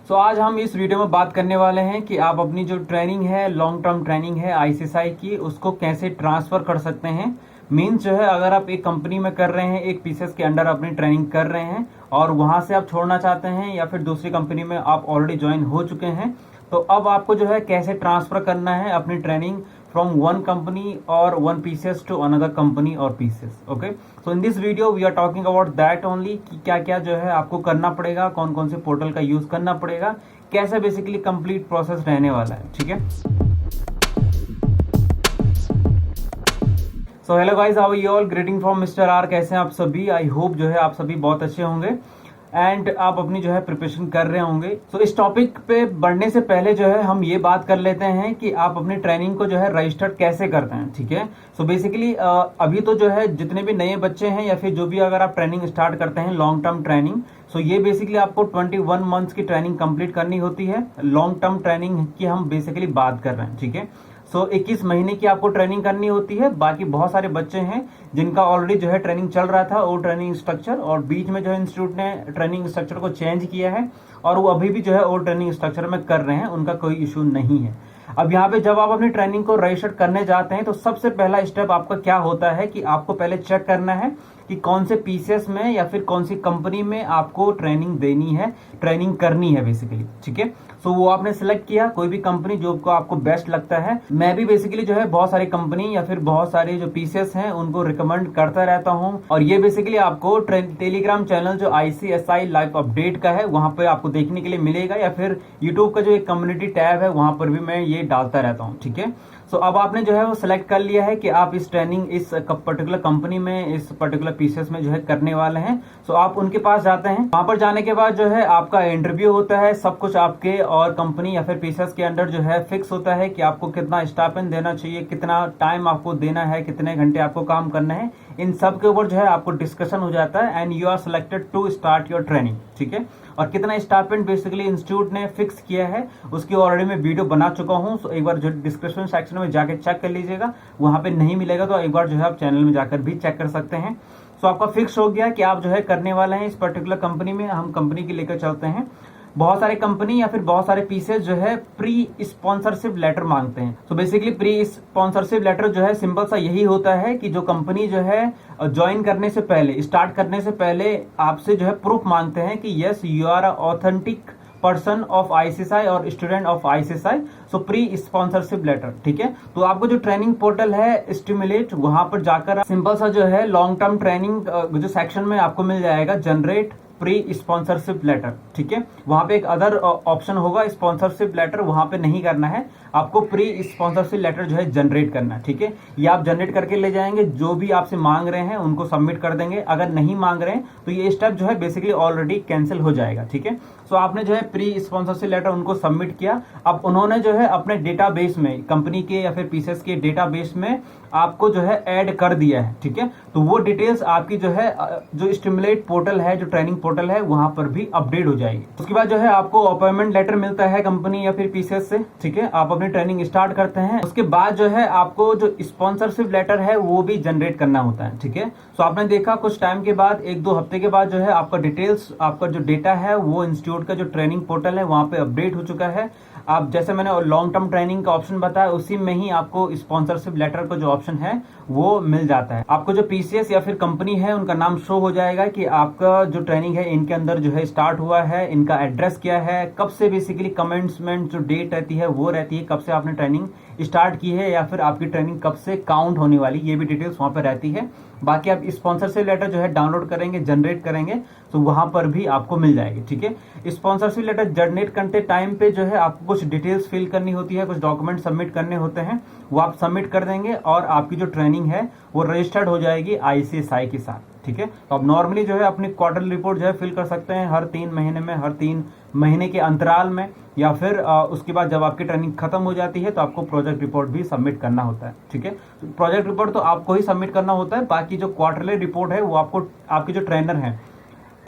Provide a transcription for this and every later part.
आज हम इस वीडियो में बात करने वाले हैं कि आप अपनी जो ट्रेनिंग है, लॉन्ग टर्म ट्रेनिंग है आईसीएसआई की, उसको कैसे ट्रांसफ़र कर सकते हैं। मीन्स जो है, अगर आप एक कंपनी में कर रहे हैं, एक पीसीएस के अंडर अपनी ट्रेनिंग कर रहे हैं और वहां से आप छोड़ना चाहते हैं या फिर दूसरी कंपनी में आप ऑलरेडी ज्वाइन हो चुके हैं, तो अब आपको जो है कैसे ट्रांसफ़र करना है अपनी training from one company or one PCS to another company or PCS. Okay, so in this video we are talking about that only कि क्या क्या जो है आपको करना पड़ेगा, कौन कौन से पोर्टल का यूज करना पड़ेगा, कैसे बेसिकली कंप्लीट प्रोसेस रहने वाला है। ठीक है, so hello guys, how are you all, greeting from mister R. कैसे हैं आप सभी? आई होप जो है आप सभी बहुत अच्छे होंगे एंड आप अपनी जो है प्रिपरेशन कर रहे होंगे। तो इस टॉपिक पे बढ़ने से पहले जो है हम ये बात कर लेते हैं कि आप अपनी ट्रेनिंग को जो है रजिस्टर्ड कैसे करते हैं। ठीक है, सो बेसिकली अभी तो जो है जितने भी नए बच्चे हैं या फिर जो भी अगर आप ट्रेनिंग स्टार्ट करते हैं लॉन्ग टर्म ट्रेनिंग, सो ये बेसिकली आपको 21 मंथ्स की ट्रेनिंग कंप्लीट करनी होती है। लॉन्ग टर्म ट्रेनिंग की हम बेसिकली बात कर रहे हैं। ठीक है, सो 21 महीने की आपको ट्रेनिंग करनी होती है। बाकी बहुत सारे बच्चे हैं जिनका ऑलरेडी जो है ट्रेनिंग चल रहा था वो ट्रेनिंग स्ट्रक्चर, और बीच में जो है इंस्टीट्यूट ने ट्रेनिंग स्ट्रक्चर को चेंज किया है और वो अभी भी जो है वो ट्रेनिंग स्ट्रक्चर में कर रहे हैं, उनका कोई इशू नहीं है। अब यहाँ पे जब आप अपनी ट्रेनिंग को रजिस्टर करने जाते हैं तो सबसे पहला स्टेप आपका क्या होता है कि आपको पहले चेक करना है कि कौन से पीसीएस में या फिर कौन सी कंपनी में आपको ट्रेनिंग देनी है, ट्रेनिंग करनी है बेसिकली। ठीक है, सो वो आपने सिलेक्ट किया कोई भी कंपनी जो आपको बेस्ट लगता है। मैं भी बेसिकली जो है बहुत सारी कंपनी या फिर बहुत सारे जो पीसीएस हैं उनको रिकमेंड करता रहता हूँ, और ये बेसिकली आपको टेलीग्राम चैनल जो आईसीएसआई लाइव अपडेट का है वहां पर आपको देखने के लिए मिलेगा, या फिर यूट्यूब का जो एक कम्युनिटी टैब है वहां पर भी मैं ये डालता रहता हूँ। ठीक है, सो अब आपने जो है वो सिलेक्ट कर लिया है कि आप इस ट्रेनिंग इस पर्टिकुलर कंपनी में, इस पर्टिकुलर पीसीएस में जो है करने वाले हैं। सो आप उनके पास जाते हैं, वहां पर जाने के बाद जो है आपका इंटरव्यू होता है। सब कुछ आपके और कंपनी या फिर पीसीएस के अंडर जो है फिक्स होता है कि आपको कितना स्टाइपेंड देना चाहिए, कितना टाइम आपको देना है, कितने घंटे आपको काम करना है, इन सब के ऊपर जो है आपको डिस्कशन हो जाता है and you are selected to start your training. ठीक है, और कितना स्टाइपेंड बेसिकली इंस्टीट्यूट ने फिक्स किया है उसकी ऑलरेडी मैं वीडियो बना चुका हूं। सो एक बार जो डिस्क्रिप्शन सेक्शन में जाकर चेक कर लीजिएगा, वहां पे नहीं मिलेगा तो एक बार जो है आप चैनल में जाकर भी चेक कर सकते हैं। सो आपका फिक्स हो गया कि आप जो है करने वाले हैं इस पर्टिकुलर कंपनी में। हम कंपनी की लेकर चलते हैं। बहुत सारे कंपनी या फिर बहुत सारे पीसेस जो है प्री स्पॉन्सरशिप लेटर मांगते हैं। तो बेसिकली प्री स्पॉन्सरशिप लेटर जो है सिंपल सा यही होता है कि जो कंपनी जो है ज्वाइन करने से पहले, स्टार्ट करने से पहले आपसे जो है प्रूफ मांगते हैं कि yes you are authentic person of ICSI और student of ICSI, so pre sponsorship letter. ठीक है, तो आपको जो ट्रेनिंग पोर्टल है स्टिमुलेट, वहां पर जाकर सिंपल सा जो है लॉन्ग टर्म ट्रेनिंग जो सेक्शन में आपको मिल जाएगा जनरेट प्री स्पॉन्सरशिप लेटर। ठीक है, वहां पे एक अदर ऑप्शन होगा स्पॉन्सरशिप लेटर, वहां पे नहीं करना है आपको, प्री स्पॉन्सरशिप लेटर जो है जनरेट करना है। ठीक है, ये आप जनरेट करके ले जाएंगे, जो भी आपसे मांग रहे हैं उनको सबमिट कर देंगे। अगर नहीं मांग रहे हैं तो ये स्टेप जो है बेसिकली ऑलरेडी कैंसिल हो जाएगा। ठीक है, सो आपने जो है प्री स्पॉन्सरशिप लेटर उनको सबमिट किया। अब उन्होंने जो है अपने डेटाबेस में, कंपनी के या फिर पीसीएस के डेटाबेस में आपको जो है ऐड कर दिया है। ठीक है, तो वो डिटेल्स आपकी जो है जो स्टिमुलेट पोर्टल है, जो ट्रेनिंग पोर्टल है, वहां पर भी अपडेट हो जाएगी। उसके बाद जो है आपको अपॉइंटमेंट लेटर मिलता है कंपनी या फिर पीसीएस से। ठीक है, आप अपनी ट्रेनिंग स्टार्ट करते हैं। उसके बाद जो है आपको जो स्पॉन्सरशिप लेटर है वो भी जनरेट करना होता है। ठीक है, सो आपने देखा कुछ टाइम के बाद, 1-2 हफ्ते के बाद जो है आपका डिटेल्स, आपका जो डेटा है वो इंस्टीट्यूट का जो ट्रेनिंग पोर्टल है वहां पे अपडेट हो चुका है। आप जैसे मैंने लॉन्ग टर्म ट्रेनिंग का ऑप्शन बताया, उसी में ही आपको स्पॉन्सरशिप लेटर का जो ऑप्शन है वो मिल जाता है। आपको जो पीसीएस या फिर कंपनी है उनका नाम शो हो जाएगा कि आपका जो ट्रेनिंग है इनके अंदर जो है स्टार्ट हुआ है, इनका एड्रेस क्या है, कब से बेसिकली कमेंसमेंट जो डेट रहती है वो रहती है, कब से आपने ट्रेनिंग स्टार्ट की है, या फिर आपकी ट्रेनिंग कब से काउंट होने वाली, ये भी डिटेल्स वहां पर रहती है। बाकी आप स्पॉन्सरशिप लेटर जो है डाउनलोड करेंगे, जनरेट करेंगे तो वहां पर भी आपको मिल जाएगी। ठीक है, स्पॉन्सरशिप लेटर जनरेट करते टाइम पे जो है आपको कुछ डिटेल्स फिल करनी होती है, कुछ डॉक्यूमेंट सबमिट करने होते हैं, वो आप सबमिट कर देंगे और आपकी जो ट्रेनिंग है वो रजिस्टर्ड हो जाएगी आईसीएसआई के साथ। ठीक है, तो आप नॉर्मली जो है अपनी क्वार्टरली रिपोर्ट जो है फिल कर सकते हैं हर 3 महीने में, हर 3 महीने के अंतराल में, या फिर उसके बाद जब आपकी ट्रेनिंग खत्म हो जाती है तो आपको प्रोजेक्ट रिपोर्ट भी सबमिट करना होता है। ठीक है, तो प्रोजेक्ट रिपोर्ट तो आपको ही सबमिट करना होता है, बाकी जो क्वार्टरली रिपोर्ट है वो आपको, आपके जो ट्रेनर हैं,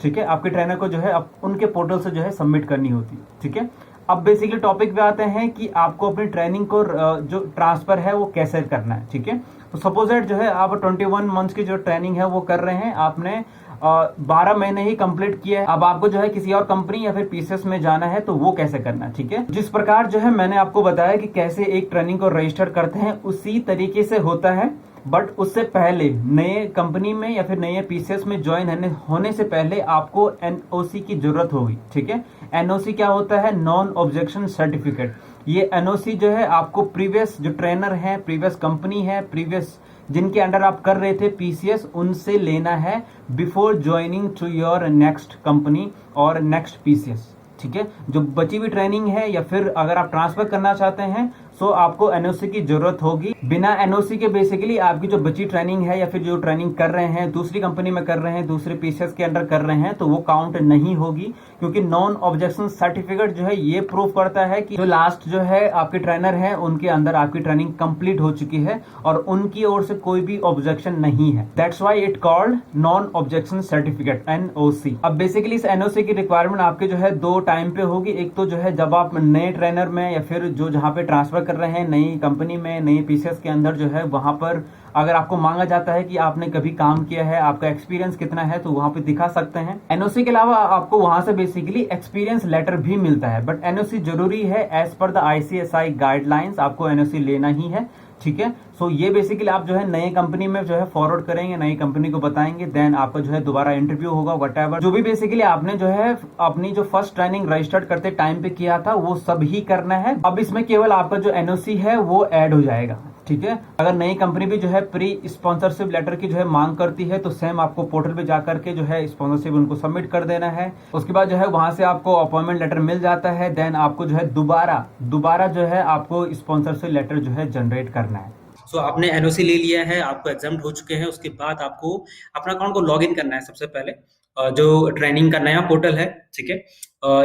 ठीक है, आपके ट्रेनर को जो है उनके पोर्टल से जो है सबमिट करनी होती है। ठीक है, अब बेसिकली टॉपिक पे आते हैं कि आपको अपनी ट्रेनिंग को जो ट्रांसफर है वो कैसे करना है। ठीक है, तो सपोज दैट जो है आप 21 मंथ्स की जो ट्रेनिंग है वो कर रहे हैं, आपने 12 महीने ही कंप्लीट किया है, अब आपको जो है किसी और कंपनी या फिर पीसीएस में जाना है तो वो कैसे करना है, ठीक है। जिस प्रकार जो है मैंने आपको बताया कि कैसे एक ट्रेनिंग को रजिस्टर करते हैं उसी तरीके से होता है, बट उससे पहले नए कंपनी में या फिर नए पीसीएस में ज्वाइन होने से पहले आपको एनओसी की जरूरत होगी, ठीक है। एनओसी क्या होता है? Non objection certificate. ये एनओसी जो है आपको प्रीवियस जो ट्रेनर है, प्रीवियस कंपनी है, प्रीवियस जिनके अंडर आप कर रहे थे पीसीएस, उनसे लेना है before joining two your next company और नेक्स्ट पीसीएस, ठीक है। जो बची हुई ट्रेनिंग है या फिर अगर आप ट्रांसफर करना चाहते हैं तो आपको एनओसी की जरूरत होगी। बिना एनओसी के बेसिकली आपकी जो बची ट्रेनिंग है या फिर जो ट्रेनिंग कर रहे हैं दूसरी कंपनी में कर रहे हैं, दूसरे पीसीएस के अंडर कर रहे हैं, तो वो काउंट नहीं होगी, क्योंकि नॉन ऑब्जेक्शन सर्टिफिकेट जो है ये प्रूव करता है कि जो लास्ट जो है आपके ट्रेनर है उनके अंदर आपकी ट्रेनिंग कंप्लीट हो चुकी है और उनकी ओर से कोई भी ऑब्जेक्शन नहीं है। That's why it called non objection certificate, NOC. अब बेसिकली इस एनओसी की रिक्वायरमेंट आपके जो है 2 टाइम पे होगी। एक तो जो है जब आप नए ट्रेनर में या फिर जो जहां पे ट्रांसफर कर रहे हैं नई कंपनी में, नई पीसीएस के अंदर जो है वहां पर अगर आपको मांगा जाता है कि आपने कभी काम किया है, आपका एक्सपीरियंस कितना है, तो वहां पे दिखा सकते हैं। एनओसी के अलावा आपको वहां से बेसिकली एक्सपीरियंस लेटर भी मिलता है, बट एनओसी जरूरी है as per the ICSI guidelines, आपको एनओसी लेना ही है, ठीक है। सो ये बेसिकली आप जो है नई कंपनी में जो है फॉरवर्ड करेंगे, नई कंपनी को बताएंगे, देन आपका जो है दोबारा इंटरव्यू होगा, व्हाटएवर जो भी बेसिकली आपने जो है अपनी जो फर्स्ट ट्रेनिंग रजिस्टर्ड करते टाइम पे किया था वो सब ही करना है। अब इसमें केवल आपका जो एनओसी है वो ऐड हो जाएगा, ठीक है। अगर नई कंपनी भी जो है प्री स्पॉन्सरशिप लेटर की जो है मांग करती है तो सेम आपको पोर्टल पे जाकर के जो है स्पॉन्सरशिप उनको सबमिट कर देना है। उसके बाद जो है वहां से आपको अपॉइंटमेंट लेटर मिल जाता है, देन आपको जो है दोबारा जो है आपको स्पॉन्सरशिप लेटर जो है जनरेट करना है। सो आपने एनओसी ले लिया है, आपको एग्जाम हो चुके हैं, उसके बाद आपको अपना अकाउंट को लॉगिन करना है। सबसे पहले जो ट्रेनिंग का नया पोर्टल है, ठीक है,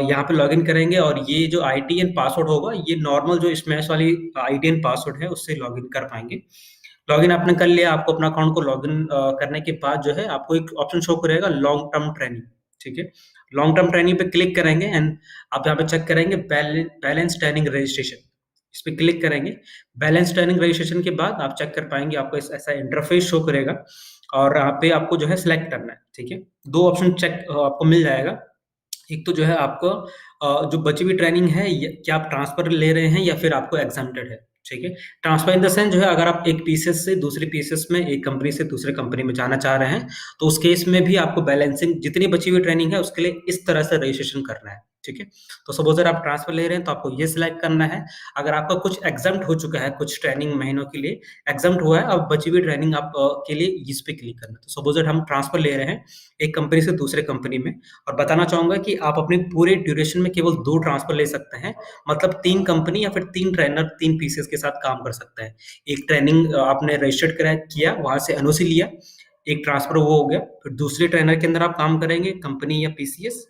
यहाँ पे लॉगिन करेंगे और ये जो आईटीएन पासवर्ड होगा, ये नॉर्मल जो स्मैश वाली आईटीएन पासवर्ड है उससे लॉगिन कर पाएंगे। लॉगिन आपने कर लिया, आपको अपना अकाउंट को लॉगिन करने के बाद जो है आपको एक ऑप्शन शो करेगा लॉन्ग टर्म ट्रेनिंग, ठीक है। लॉन्ग टर्म ट्रेनिंग पे क्लिक करेंगे एंड आप यहाँ पे चेक करेंगे बैलेंस ट्रेनिंग रजिस्ट्रेशन, इस पे क्लिक करेंगे। बैलेंस ट्रेनिंग रजिस्ट्रेशन के बाद आप चेक कर पाएंगे, आपको ऐसा इंटरफेस शो करेगा और यहाँ पे आपको जो है सिलेक्ट करना है, ठीक है। 2 ऑप्शन चेक आपको मिल जाएगा। एक तो जो है आपको जो बची हुई ट्रेनिंग है क्या आप ट्रांसफर ले रहे हैं या फिर आपको एग्जाम्प्टेड है, ठीक है। ट्रांसफर इन द सेंस जो है अगर आप एक पीसीएस से दूसरे पीसीएस में, एक कंपनी से दूसरे कंपनी में जाना चाह रहे हैं तो उस केस में भी आपको बैलेंसिंग जितनी बची हुई ट्रेनिंग है उसके लिए इस तरह से रजिस्ट्रेशन करना है, ठीक है। तो सपोज अगर आप ट्रांसफर ले रहे हैं तो आपको ये सिलेक्ट करना है। अगर आपका कुछ एग्जाम्प्ट हो चुका है, कुछ ट्रेनिंग महीनों के लिए एग्जाम्प्ट हुआ है, अब बची हुई ट्रेनिंग आप के लिए इस पे क्लिक करना है। तो सपोज हम ट्रांसफर ले रहे हैं एक कंपनी से दूसरे कंपनी में, और बताना चाहूंगा कि आप अपनी पूरे ड्यूरेशन में केवल 2 ट्रांसफर ले सकते हैं, मतलब 3 कंपनी या फिर 3 ट्रेनर 3 पीसीएस के साथ काम कर सकते हैं। एक ट्रेनिंग आपने रजिस्टर्ड किया, वहां से एनओसी लिया, एक ट्रांसफर वो हो गया, फिर दूसरे ट्रेनर के अंदर आप काम करेंगे कंपनी या पीसीएस,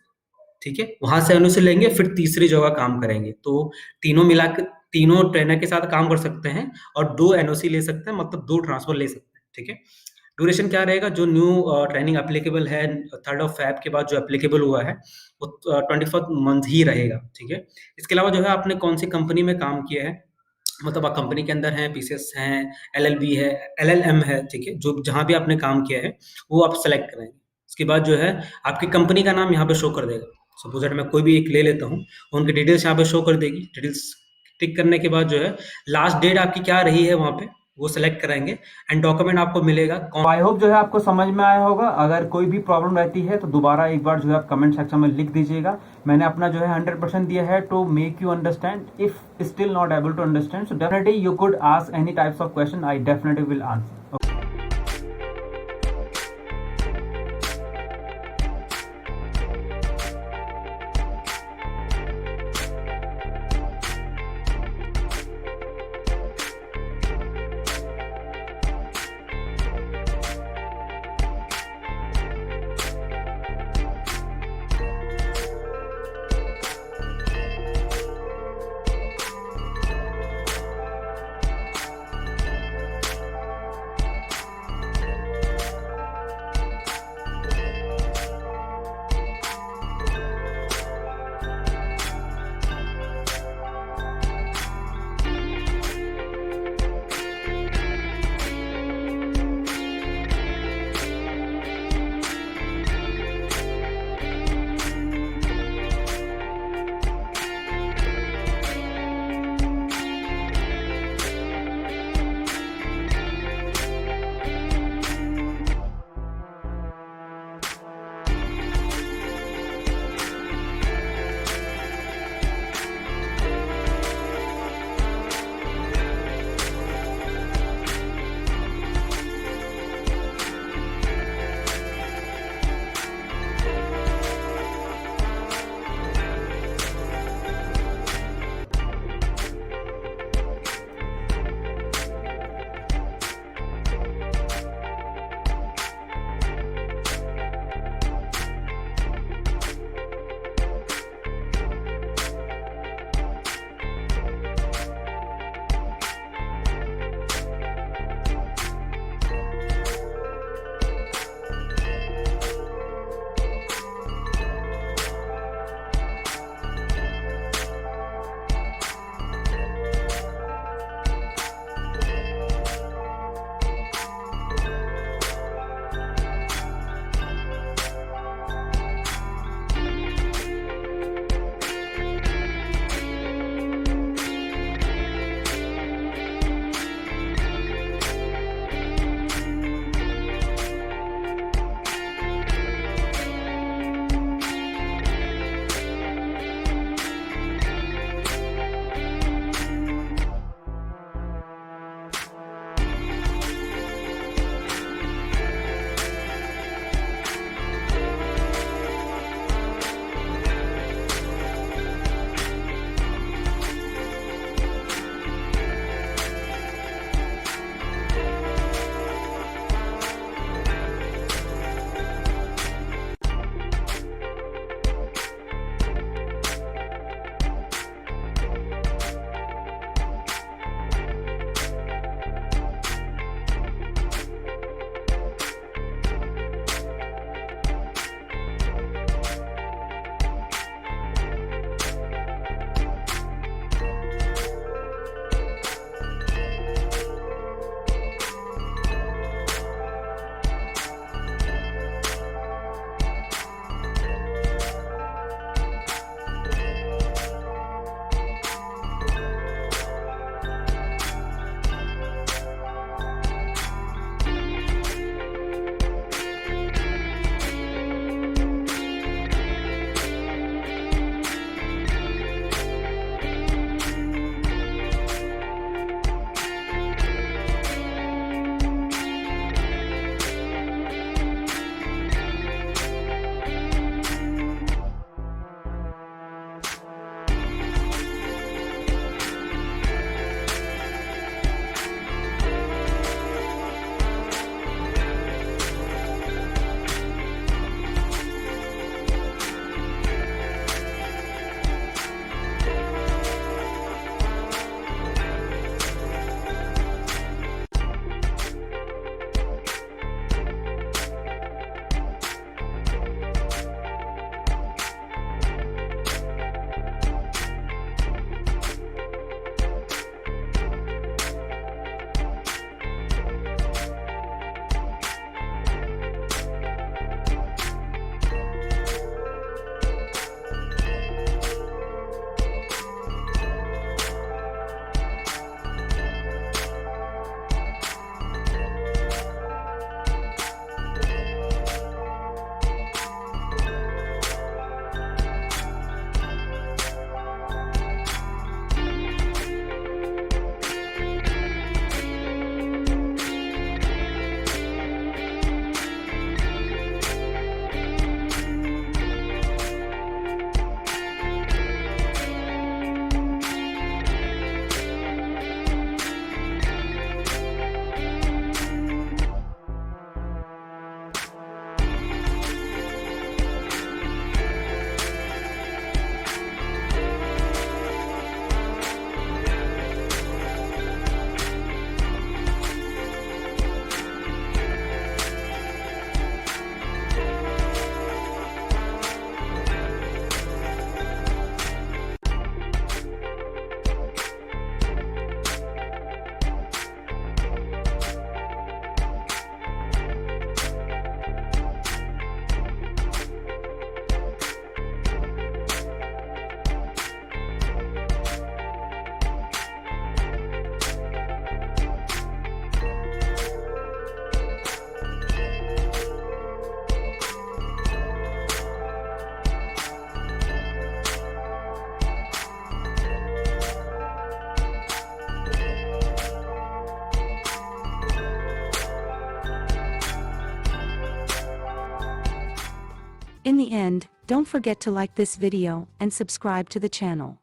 ठीक है, वहां से एनओसी लेंगे, फिर तीसरी जगह काम करेंगे। तो तीनों मिला के तीनों ट्रेनर के साथ काम कर सकते हैं और 2 एनओसी ले सकते हैं, मतलब 2 ट्रांसफर ले सकते हैं, ठीक है। ड्यूरेशन क्या रहेगा, जो न्यू ट्रेनिंग एप्लीकेबल है 3rd ऑफ Feb के बाद जो एप्लीकेबल हुआ है वो 24th मंथ ही रहेगा, ठीक है। इसके अलावा जो है आपने कौन सी कंपनी में काम किया है, मतलब आप कंपनी के अंदर हैं, पीसीएस हैं, एलएलबी है, एलएलएम है, ठीक है, जो जहां भी आपने काम किया है वो आप सेलेक्ट करेंगे। इसके बाद जो है आपकी कंपनी का नाम यहाँ पे शो कर देगा। सपोज मैं कोई भी एक ले लेता हूँ, उनकी डिटेल्स यहाँ पे शो कर देगी। डिटेल्स टिक करने के बाद जो है लास्ट डेट आपकी क्या रही है वहां पे वो सेलेक्ट कराएंगे एंड डॉक्यूमेंट आपको मिलेगा। आई होप जो है आपको समझ में आया होगा। अगर कोई भी प्रॉब्लम रहती है तो दोबारा एक बार जो है आप कमेंट सेक्शन में लिख दीजिएगा। मैंने अपना जो है 100% दिया है to make you understand. If still not able to understand so definitely you could ask any types of question, I definitely will answer. In the end, don't forget to like this video and subscribe to the channel.